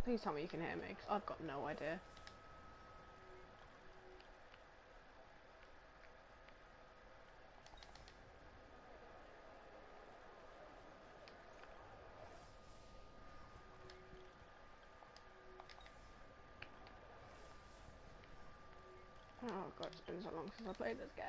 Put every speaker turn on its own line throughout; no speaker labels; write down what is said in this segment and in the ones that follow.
Please tell me you can hear me, because I've got no idea. Oh god, it's been so long since I played this game.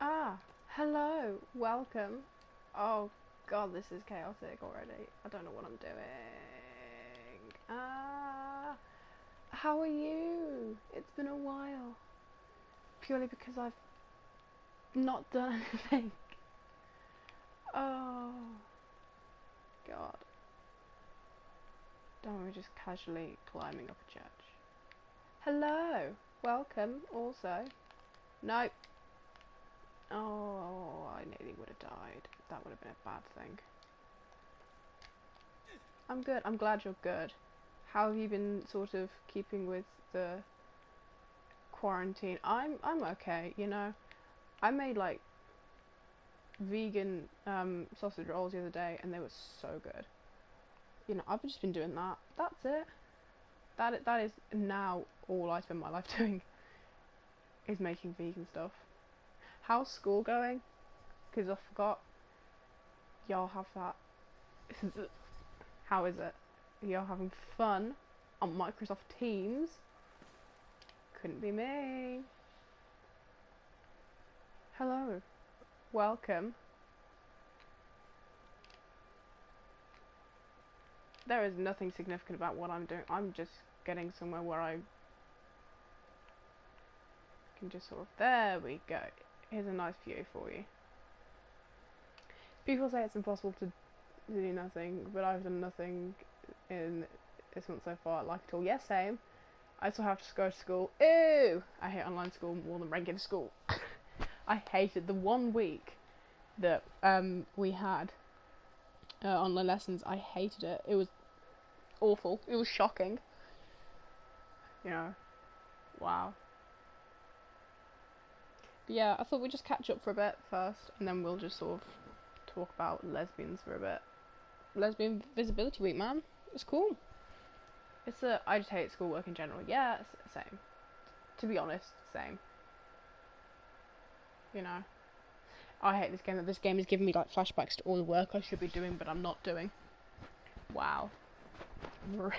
Ah, hello, welcome. Oh god, this is chaotic already. I don't know what I'm doing. How are you? It's been a while. Purely because I've not done anything. Oh god. Don't we just casually climbing up a church? Hello, welcome also. Nope. Oh, I nearly would have died. That would have been a bad thing. I'm good. I'm glad you're good. How have you been sort of keeping with the quarantine? I'm okay, you know. I made like vegan sausage rolls the other day and they were so good. You know, I've just been doing that. That's it. That is now all I spend my life doing is making vegan stuff. How's school going? Because I forgot y'all have that. How is it? Y'all having fun on Microsoft Teams? Couldn't be me. Hello. Welcome. There is nothing significant about what I'm doing. I'm just getting somewhere where I can just sort of... There we go. Here's a nice view for you. People say it's impossible to do nothing, but I've done nothing in this month so far, like at all. Yes, same. I still have to go to school. Ew! I hate online school more than regular school. I hated the 1 week that we had online lessons. I hated it. It was awful. It was shocking. You know. Wow. But yeah, I thought we'd just catch up for a bit first, and then we'll just sort of talk about lesbians for a bit. Lesbian Visibility Week, man. It's cool. I just hate schoolwork in general. Yeah, same. To be honest, same. You know. I hate this game. This game is giving me like flashbacks to all the work I should be doing, but I'm not doing. Wow. Rip.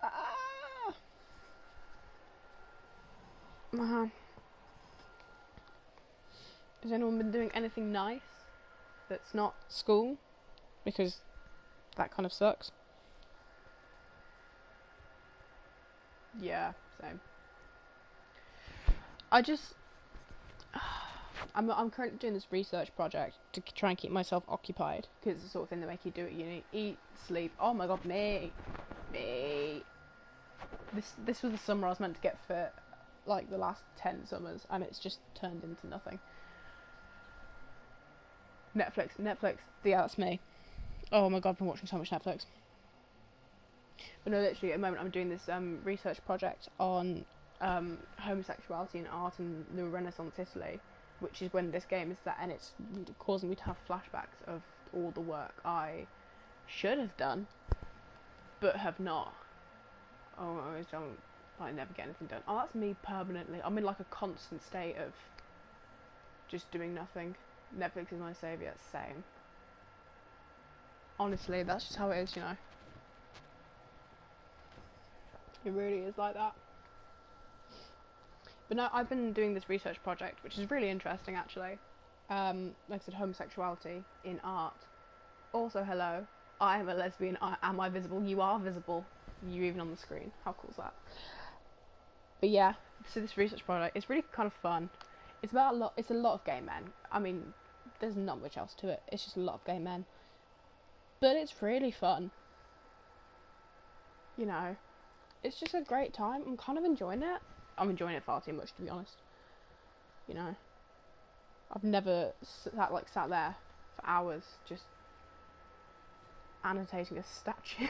Ah. Man. Has anyone been doing anything nice that's not school? Because that kind of sucks. Yeah, same. I'm currently doing this research project to try and keep myself occupied, because it's the sort of thing that make you do at uni. Eat, sleep. Oh my god, me. This was the summer I was meant to get fit, like the last 10 summers, and it's just turned into nothing. Netflix. Yeah, that's me. Oh my god, I've been watching so much Netflix. But no, literally, at the moment I'm doing this research project on homosexuality in art in the Renaissance Italy, which is when this game is set, and it's causing me to have flashbacks of all the work I should have done, but have not. Oh, I don't, like, never get anything done. Oh, that's me permanently. I'm in like a constant state of just doing nothing. Netflix is my saviour. Same. Honestly, that's just how it is, you know. It really is like that. But no, I've been doing this research project, which is really interesting, actually. Like I said, homosexuality in art. Also, hello, I am a lesbian. Am I visible? You are visible. You're even on the screen. How cool is that? But yeah, so this research project is really kind of fun. It's about a lot. It's a lot of gay men. I mean, there's not much else to it. It's just a lot of gay men. But it's really fun. You know, it's just a great time. I'm kind of enjoying it. I'm enjoying it far too much, to be honest. You know, I've never sat there for hours just annotating a statue.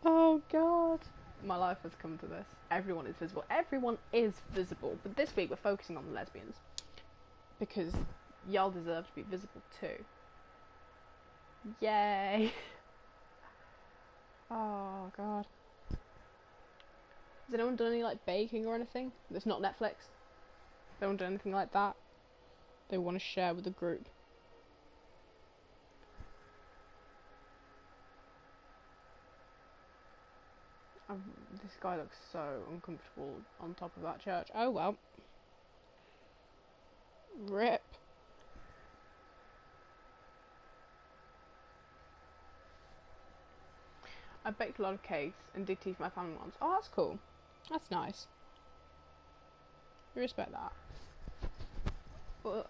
Oh god. My life has come to this. Everyone is visible. Everyone is visible. But this week we're focusing on the lesbians. Because y'all deserve to be visible too. Yay. Oh god. Has anyone done any like baking or anything? That's not Netflix. They haven't done anything like that. They want to share with the group. This guy looks so uncomfortable on top of that church. Oh well. Rip. I baked a lot of cakes and did tea for my family once. Oh, that's cool. That's nice. We respect that. But,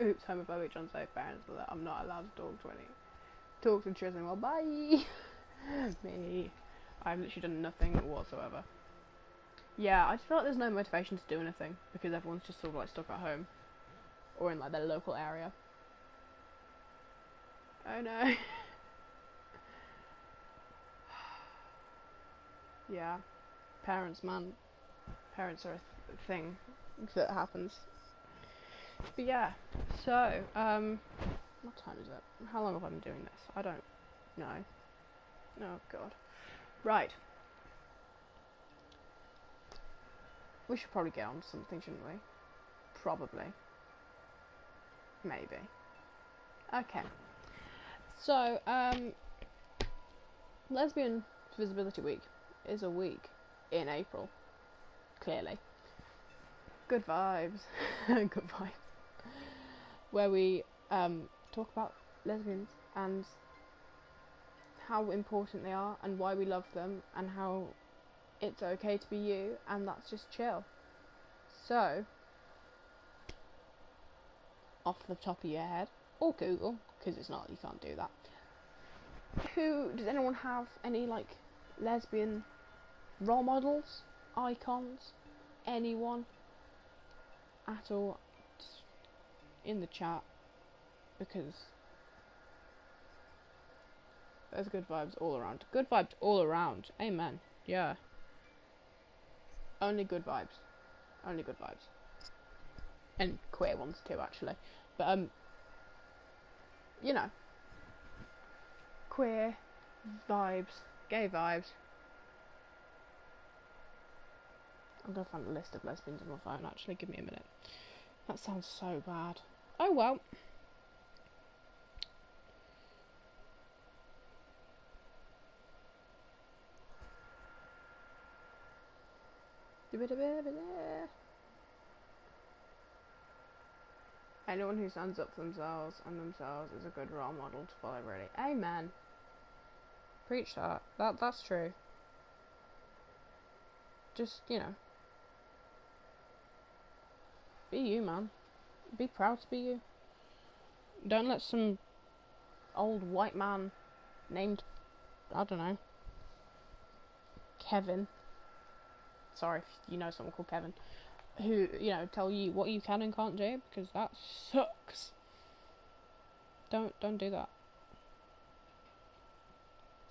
oops, homophobic John say parents that I'm not allowed to talk to children anymore. Bye! Me. I've literally done nothing whatsoever. Yeah, I just feel like there's no motivation to do anything because everyone's just sort of like stuck at home or in like their local area. Oh no. Yeah, parents, man. Parents are a thing that happens. But yeah, so what time is it? How long have I been doing this? I don't know. Oh god. Right. We should probably get on to something, shouldn't we? Probably. Maybe. Okay. So, Lesbian Visibility Week is a week in April. Clearly. Good vibes. Good vibes. Where we talk about lesbians and how important they are and why we love them and how it's okay to be you and that's just chill. So, off the top of your head, or Google, because it's not, you can't do that. Does anyone have any like lesbian role models, icons, anyone at all in the chat? Because there's good vibes all around. Good vibes all around. Amen. Yeah. Only good vibes. Only good vibes. And queer ones too, actually. But, you know. Queer vibes. Gay vibes. I'm gonna find a list of lesbians on my phone, actually. Give me a minute. That sounds so bad. Oh well. Anyone who stands up for themselves is a good role model to follow, really. Amen. Preach that. That's true. Just, you know. Be you, man. Be proud to be you. Don't let some old white man named, I don't know, Kevin. Sorry if you know someone called Kevin. Who, you know, tell you what you can and can't do, because that sucks. Don't do that.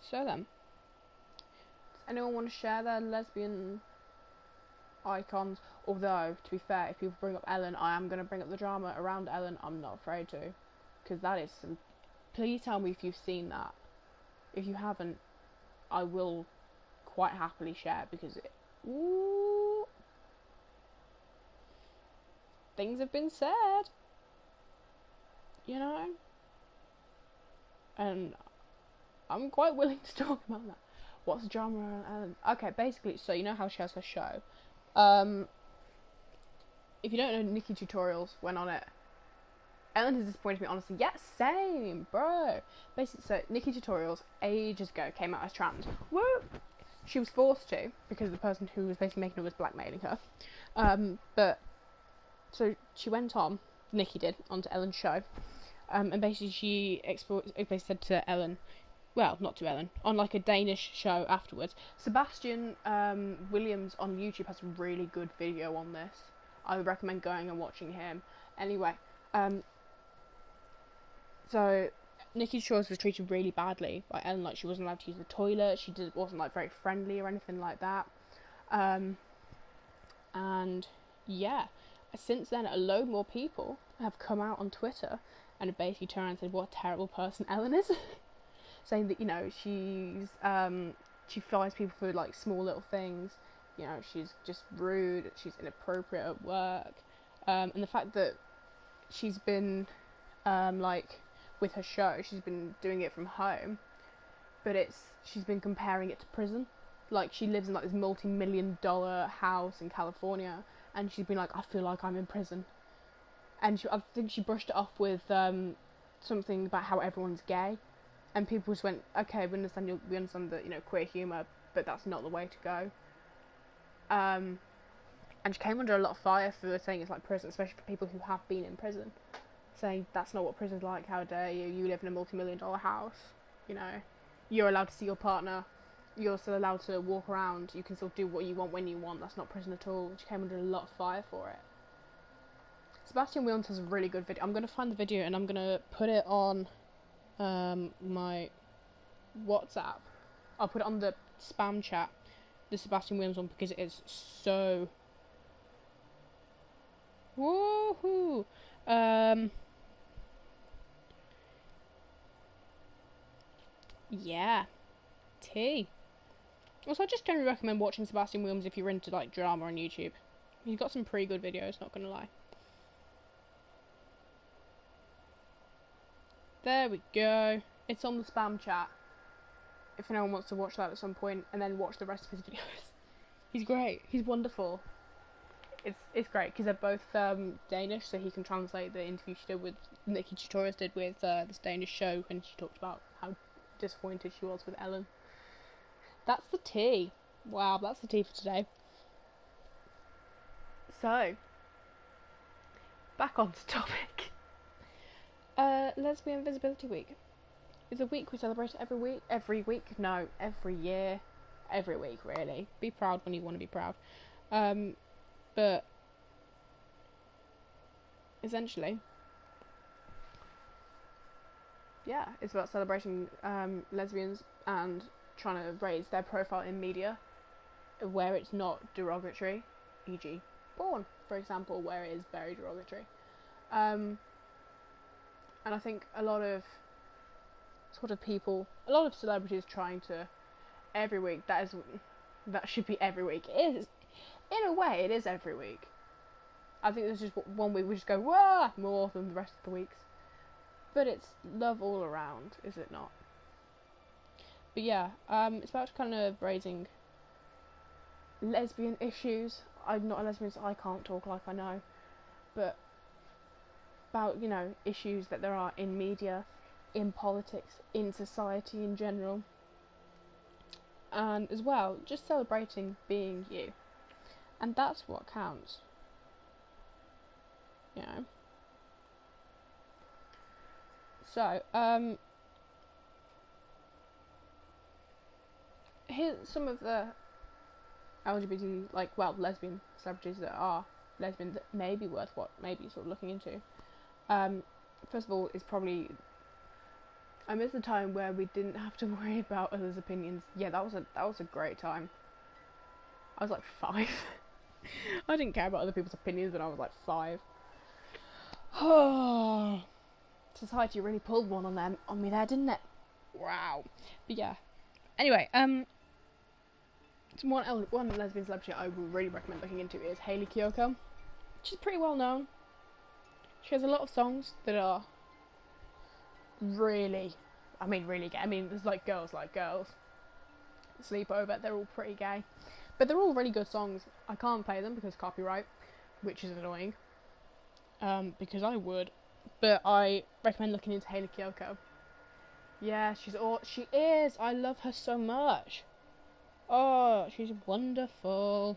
So then, does anyone want to share their lesbian icons? Although, to be fair, if people bring up Ellen, I am going to bring up the drama around Ellen. I'm not afraid to, because that is some... Please tell me if you've seen that. If you haven't, I will quite happily share, because it... Ooh, things have been said, you know, and I'm quite willing to talk about that. What's the drama around Ellen? Okay, basically, so you know how she has her show. If you don't know, Nikki Tutorials went on it. Ellen has disappointed me, honestly. Yeah, same, bro. Basically, so Nikki Tutorials ages ago came out as trans. Woo! She was forced to, because the person who was basically making it was blackmailing her. But so she went on, Nikki did, onto Ellen's show, and basically she basically said to Ellen, well, not to Ellen, on like a Danish show afterwards. Sebastian Williams on YouTube has a really good video on this. I would recommend going and watching him. Anyway, Um, so Nikki Shores was treated really badly by Ellen. Like, she wasn't allowed to use the toilet. She wasn't like very friendly or anything like that. And yeah, since then, a load more people have come out on Twitter and have basically turned around and said what a terrible person Ellen is, saying that, you know, she fires people for like small little things. You know, she's just rude. She's inappropriate at work, and the fact that she's been like with her show, she's been doing it from home, but she's been comparing it to prison. Like, she lives in like this multi-million-dollar house in California, and she's been like, I feel like I'm in prison. And I think she brushed it off with something about how everyone's gay, and people just went, okay, we understand that, you know, queer humour, but that's not the way to go. And she came under a lot of fire for saying it's like prison, especially for people who have been in prison, saying that's not what prison's like. How dare you? You live in a multi-million-dollar house. You know, you're allowed to see your partner. You're still allowed to walk around. You can still do what you want when you want. That's not prison at all. She came under a lot of fire for it. Sebastian Williams has a really good video. I'm going to find the video and I'm going to put it on my WhatsApp. I'll put it on the spam chat, the Sebastian Williams one, because it is so... woohoo! Yeah. Tea. Also, I just generally recommend watching Sebastian Williams if you're into like drama on YouTube. He's got some pretty good videos, not gonna lie. There we go. It's on the spam chat. If anyone wants to watch that at some point and then watch the rest of his videos. He's great. He's wonderful. It's great because they're both Danish, so he can translate the interview she did with Nikki Tutorials did with this Danish show, and she talked about how disappointed she was with Ellen. That's the tea. Wow, that's the tea for today. So, back onto topic. Lesbian Visibility Week. It's a week we celebrate every week. No, every year. Every week, really. Be proud when you want to be proud. But essentially, yeah, it's about celebrating lesbians and trying to raise their profile in media where it's not derogatory, e.g. porn, for example, where it is very derogatory. And I think a lot of celebrities trying to every week. That should be every week. It is, in a way, it is every week. I think there's just one week we just go, wah, more than the rest of the weeks. But it's love all around, is it not? But yeah, it's about kind of raising lesbian issues. I'm not a lesbian, so I can't talk like I know. But about, you know, issues that there are in media, in politics, in society in general. And as well, just celebrating being you. And that's what counts. You know? So, here's some of the LGBT, lesbian celebrities that are lesbian that may be worth maybe sort of looking into. First of all, it's probably... I miss the time where we didn't have to worry about others' opinions. Yeah, that was a great time. I was like 5. I didn't care about other people's opinions when I was like 5. Oh, society really pulled one on me there, didn't it? Wow. But yeah. Anyway, one lesbian celebrity I would really recommend looking into is Hayley Kiyoko. She's pretty well known. She has a lot of songs that are really gay. I mean, there's like Girls Like Girls, Sleepover, they're all pretty gay. But they're all really good songs. I can't play them because copyright, which is annoying. Because I would. But I recommend looking into Hayley Kiyoko. Yeah, she is. I love her so much. Oh, she's wonderful.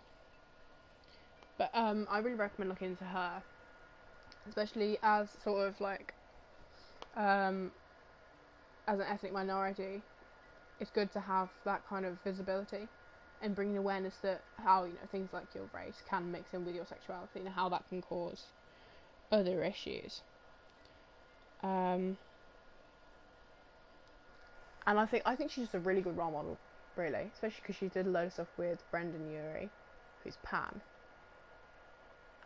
But I really recommend looking into her, especially as sort of like as an ethnic minority. It's good to have that kind of visibility and bringing awareness that how, you know, things like your race can mix in with your sexuality and how that can cause other issues. And I think she's just a really good role model, really, especially because she did a load of stuff with Brendan Urie, who's Pan.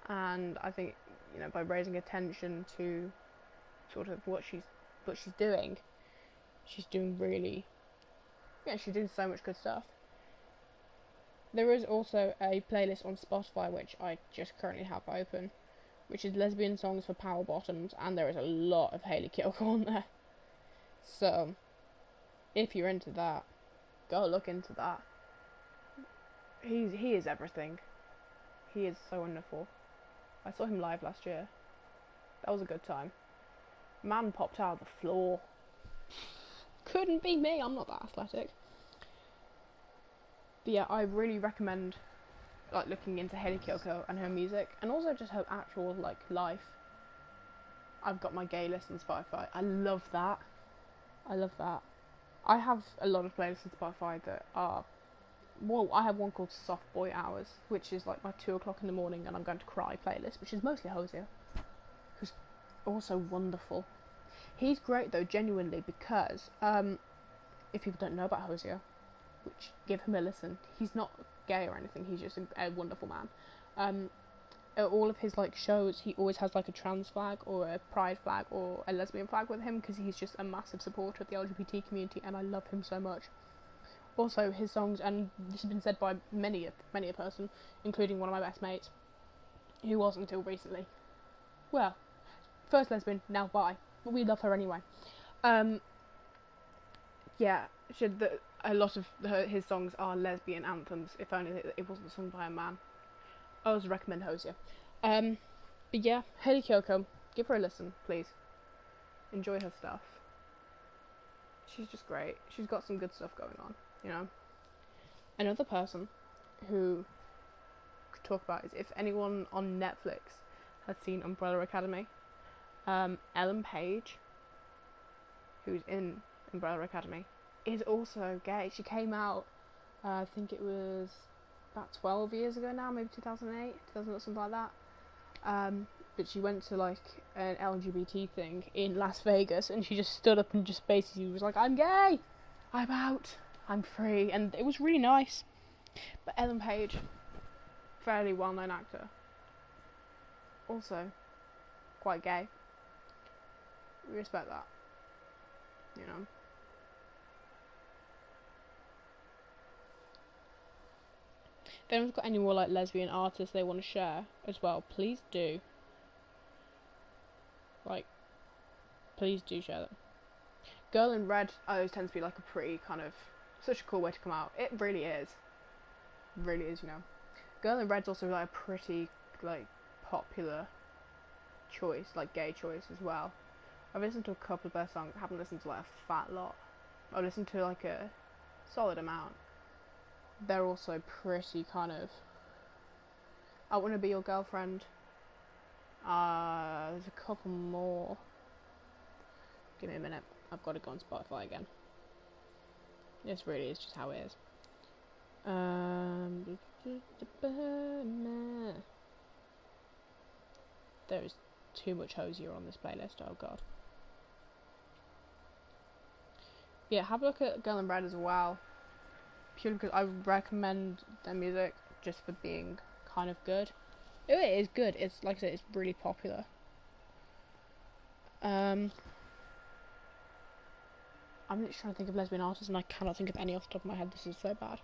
And I think, you know, by raising attention to sort of what she's doing, she's doing really, yeah, she's doing so much good stuff. There is also a playlist on Spotify which I just currently have open, which is lesbian songs for power bottoms, and there is a lot of Hayley Kiyoko on there. So, if you're into that, go look into that. He is everything. He is so wonderful. I saw him live last year. That was a good time. Man popped out of the floor. Couldn't be me, I'm not that athletic. But yeah, I really recommend like looking into Hayley Kiyoko and her music, and also just her actual like life. I've got my gay list on Spotify. I love that. I have a lot of playlists on Spotify that are, well, I have one called Soft Boy Hours, which is like my 2 o'clock in the morning and I'm going to cry playlist, which is mostly Hozier, who's also wonderful. He's great though, genuinely, because if people don't know about Hozier, which give him a listen, he's not gay or anything, he's just a wonderful man. At all of his like shows, he always has like a trans flag or a pride flag or a lesbian flag with him, because he's just a massive supporter of the LGBT community, and I love him so much. Also, his songs, and this has been said by many a person, including one of my best mates, who was until recently. Well, first lesbian, now bi, but we love her anyway. Yeah, a lot of his songs are lesbian anthems, if only it wasn't sung by a man. I always recommend Hozier. But yeah, Hayley Kiyoko, give her a listen, please. Enjoy her stuff. She's just great. She's got some good stuff going on, you know. Another person who could talk about is, if anyone on Netflix has seen Umbrella Academy, Ellen Page, who's in Umbrella Academy, is also gay. She came out, I think it was about 12 years ago now, maybe 2008, something like that. But she went to like an LGBT thing in Las Vegas, and she just stood up and just basically was like, I'm gay, I'm out, I'm free, and it was really nice. But Ellen Page, fairly well-known actor, also quite gay. We respect that, you know. If anyone's got any more like lesbian artists they want to share as well, please do. Like, please do share them. Girl in Red always tends to be like a pretty kind of, such a cool way to come out. It really is. Really is, you know. Girl in Red's also like a pretty like popular choice, like gay choice as well. I've listened to a couple of their songs. I haven't listened to like a fat lot. I've listened to like a solid amount. They're also pretty kind of, I Want to Be Your Girlfriend. There's a couple more. Give me a minute. I've got to go on Spotify again. This really is just how it is. There is too much Hozier on this playlist. Oh god. Yeah, have a look at Girl in Red as well. Purely because I recommend their music just for being kind of good. It is good. It's like I said, it's really popular. I'm just trying to think of lesbian artists, and I cannot think of any off the top of my head. This is so bad.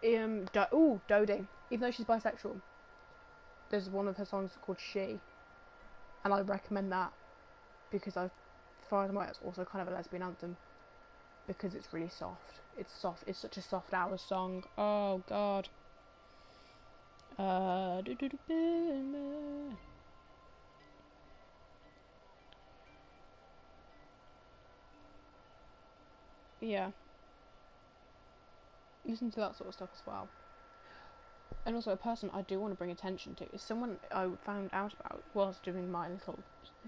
Dodie. Even though she's bisexual, there's one of her songs called She, and I recommend that because as far as I'm aware, it's also kind of a lesbian anthem because it's really soft. It's soft. It's such a soft hours song. Oh god. Yeah. Listen to that sort of stuff as well. And also, a person I do want to bring attention to is someone I found out about whilst doing my little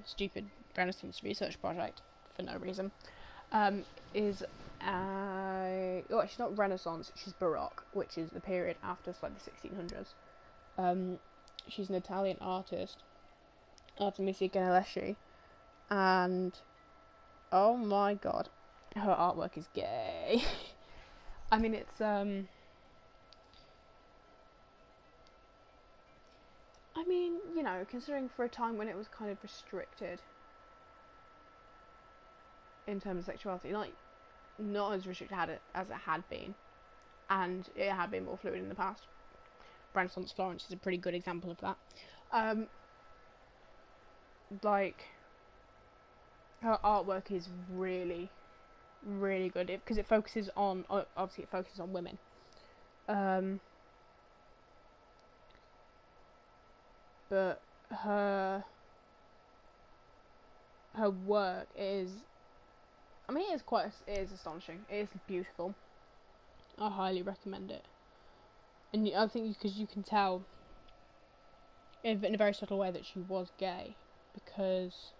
stupid Renaissance research project for no reason. She's not Renaissance, she's Baroque, which is the period after like the 1600s. She's an Italian artist, Artemisia Gentileschi, and oh my god, her artwork is gay. I mean, it's I mean, you know, considering for a time when it was kind of restricted in terms of sexuality, like, not as restricted as it had been, and it had been more fluid in the past. Renaissance Florence is a pretty good example of that. Like, her artwork is really, really good because it focuses on, obviously, it focuses on women. But her work is, I mean, it is astonishing. It is beautiful. I highly recommend it. And I think because you can tell in a very subtle way that she was gay, because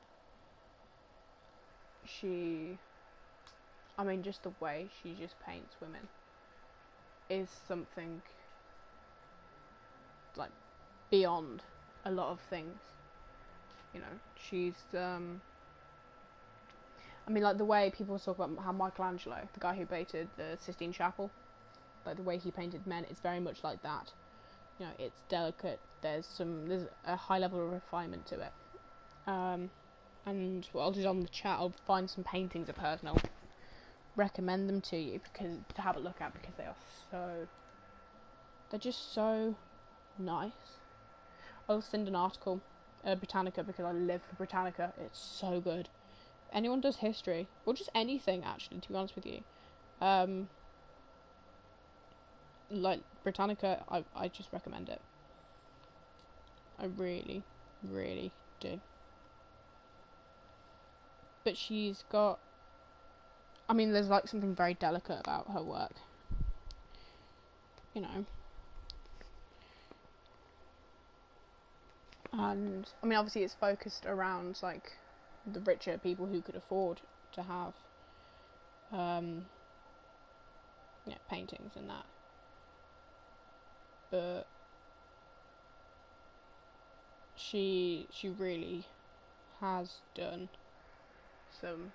I mean, just the way she just paints women is something like beyond a lot of things. You know, she's I mean, like, the way people talk about how Michelangelo, the guy who painted the Sistine Chapel, like, the way he painted men, it's very much like that. You know, it's delicate. There's a high level of refinement to it. And what I'll do is on the chat, I'll find some paintings of hers and I'll recommend them to you to have a look at, because they're just so nice. I'll send an article, Britannica, because I live for Britannica. It's so good. Anyone does history, or just anything, actually, to be honest with you, like Britannica, I just recommend it. I really, really do. But she's got, I mean, there's like something very delicate about her work, you know. And I mean, obviously it's focused around like the richer people who could afford to have you know, paintings and that. But she really has done some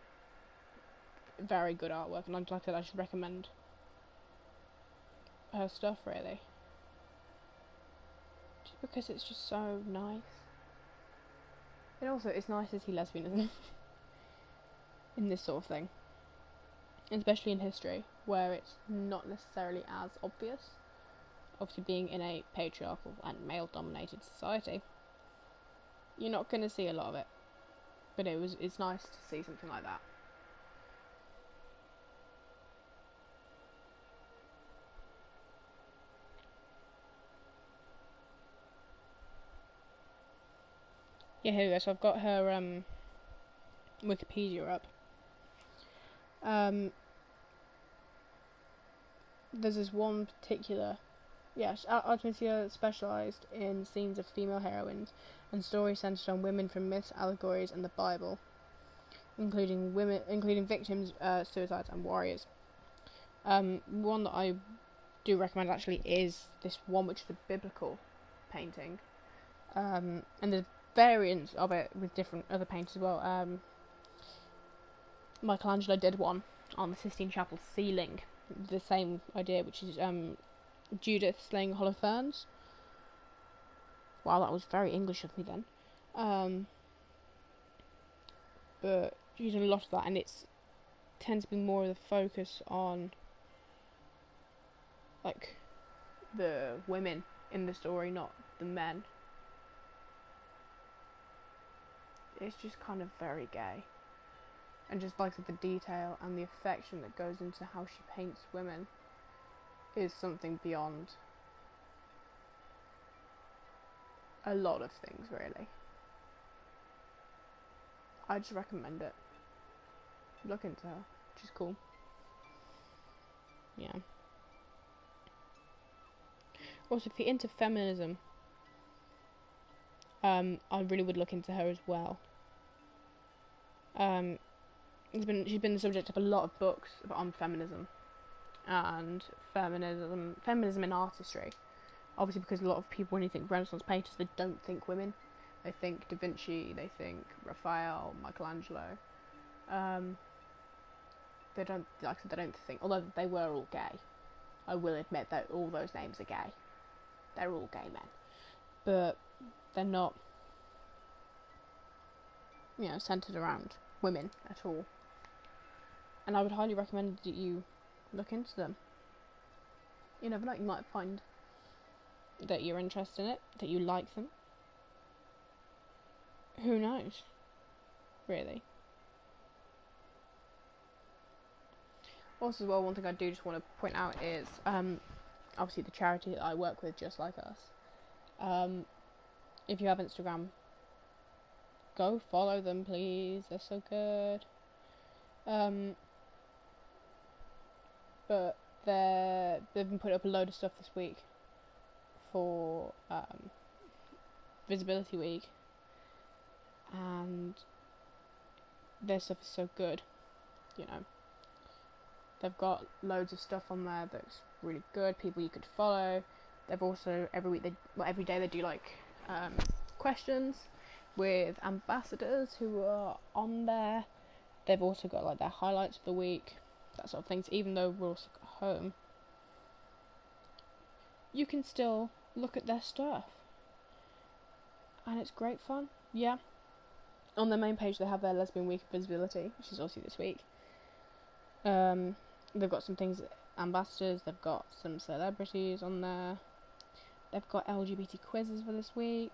very good artwork, and like I said, I should recommend her stuff, really, just because it's just so nice. And also, it's nice to see lesbianism in this sort of thing, especially in history, where it's not necessarily as obvious. Obviously, being in a patriarchal and male-dominated society, you're not going to see a lot of it. But it's nice to see something like that. Yeah, here we go. So I've got her Wikipedia up. There's this one particular, Artemisia specialised in scenes of female heroines and stories centred on women from myths, allegories, and the Bible, including victims, suicides, and warriors. One that I do recommend actually is this one, which is a biblical painting, and there's variants of it with different other painters as well. Michelangelo did one on the Sistine Chapel ceiling, the same idea, which is Judith slaying Holofernes. Wow, that was very English of me then. But she's done a lot of that, and it's tends to be more of the focus on like the women in the story, not the men. It's just kind of very gay. And just like the detail and the affection that goes into how she paints women is something beyond a lot of things, really. I just recommend it. Look into her. She's cool. Yeah. Also, if you're into feminism, I really would look into her as well. She's been the subject of a lot of books on feminism and feminism in artistry. Obviously, because a lot of people, when you think Renaissance painters, they don't think women. They think Da Vinci, they think Raphael, Michelangelo. They don't think, although they were all gay. I will admit that all those names are gay. They're all gay men. But they're not, centered around women at all. And I would highly recommend that you look into them. You never know, you might find that you're interested in it, that you like them. Who knows? Really. Also, as well, one thing I do just want to point out is, obviously the charity that I work with, Just Like Us. If you have Instagram, go follow them, please. They're so good. But they've been putting up a load of stuff this week for Visibility Week, and their stuff is so good. They've got loads of stuff on there that's really good. People you could follow. They've also every day they do questions with ambassadors who are on there. They've also got their highlights of the week, that sort of things. Even though we're all stuck at home, you can still look at their stuff, and it's great fun. Yeah. On their main page, they have their Lesbian Week of Visibility, which is also this week. They've got some things, ambassadors. They've got some celebrities on there. They've got LGBT quizzes for this week.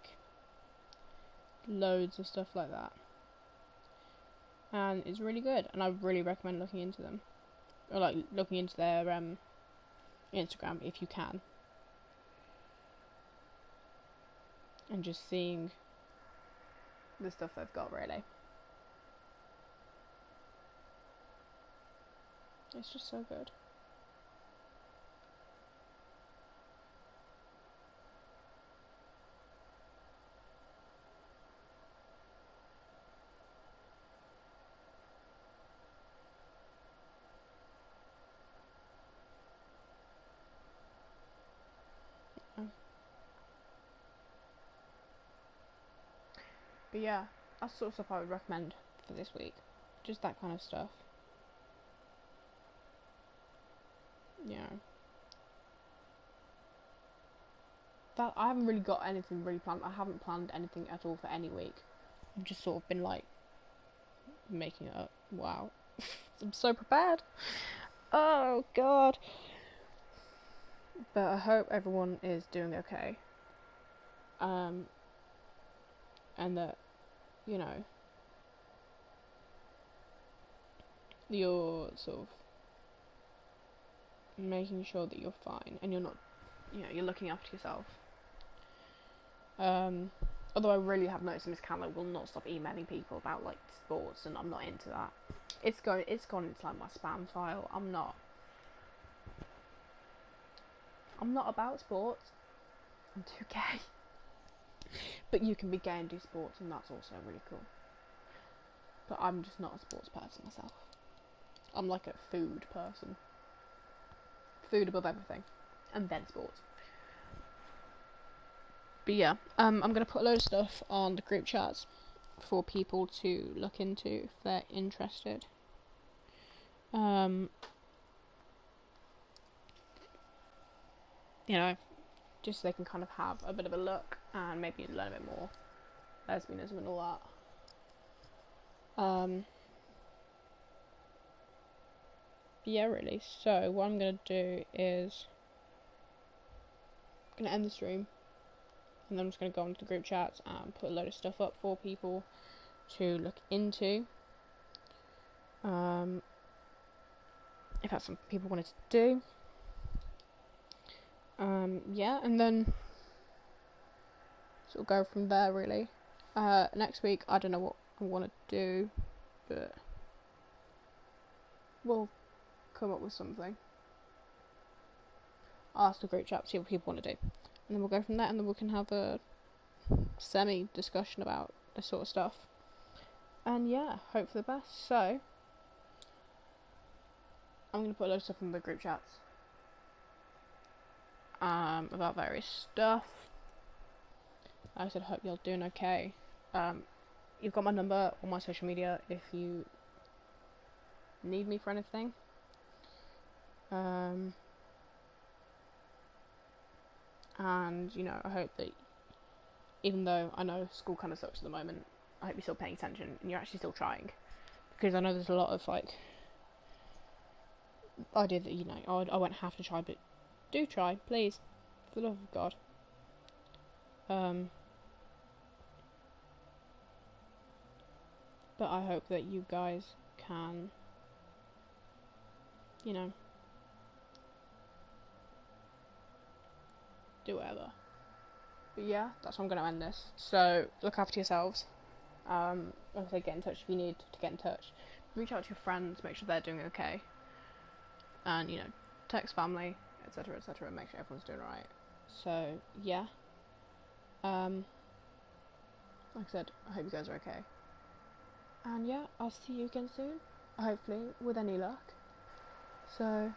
Loads of stuff like that. And it's really good, and I really recommend looking into them. Or looking into their Instagram if you can. And just seeing the stuff they've got, really. It's just so good. But yeah, that's the sort of stuff I would recommend for this week. Just that kind of stuff. That I haven't really got anything really planned. I haven't planned anything at all for any week. I've just sort of been making it up. Wow. I'm so prepared. Oh god. But I hope everyone is doing okay. And that, you're sort of making sure that you're fine and you're not, you're looking after yourself. Although I really have noticed Miss Candler will not stop emailing people about sports, and I'm not into that. It's gone into my spam file. I'm not about sports. I'm too gay. But you can be gay and do sports, and that's also really cool. But I'm just not a sports person myself. I'm like a food person. Food above everything. And then sports. But yeah, I'm going to put a load of stuff on the group chats for people to look into if they're interested. Just so they can kind of have a bit of a look and maybe learn a bit more lesbianism and all that. Yeah, really. So what I'm going to do is I'm going to end the stream, and then I'm just going to go into the group chats and put a load of stuff up for people to look into. If that's something people wanted to do. Yeah, and then sort of go from there, really. Next week, I don't know what I want to do, but we'll come up with something. I'll ask the group chat, see what people want to do, and then we'll go from there, and then we can have a semi-discussion about this sort of stuff. And yeah, hope for the best. So, I'm going to put a load of stuff in the group chats about various stuff. Like I said, hope you're doing okay. You've got my number on my social media if you need me for anything. And, you know, I hope that, even though I know school kind of sucks at the moment, I hope you're still paying attention and you're actually still trying. Because I know there's a lot of, like, idea that, you know, I won't have to try, but do try, please, for the love of God. But I hope that you guys can, you know, do whatever. But yeah, that's how I'm going to end this. So, look after yourselves. Like I said, get in touch if you need to get in touch. Reach out to your friends, make sure they're doing okay. And, you know, text family, etc., etc., make sure everyone's doing alright. So, yeah. Like I said, I hope you guys are okay. And yeah, I'll see you again soon. Hopefully, with any luck. So,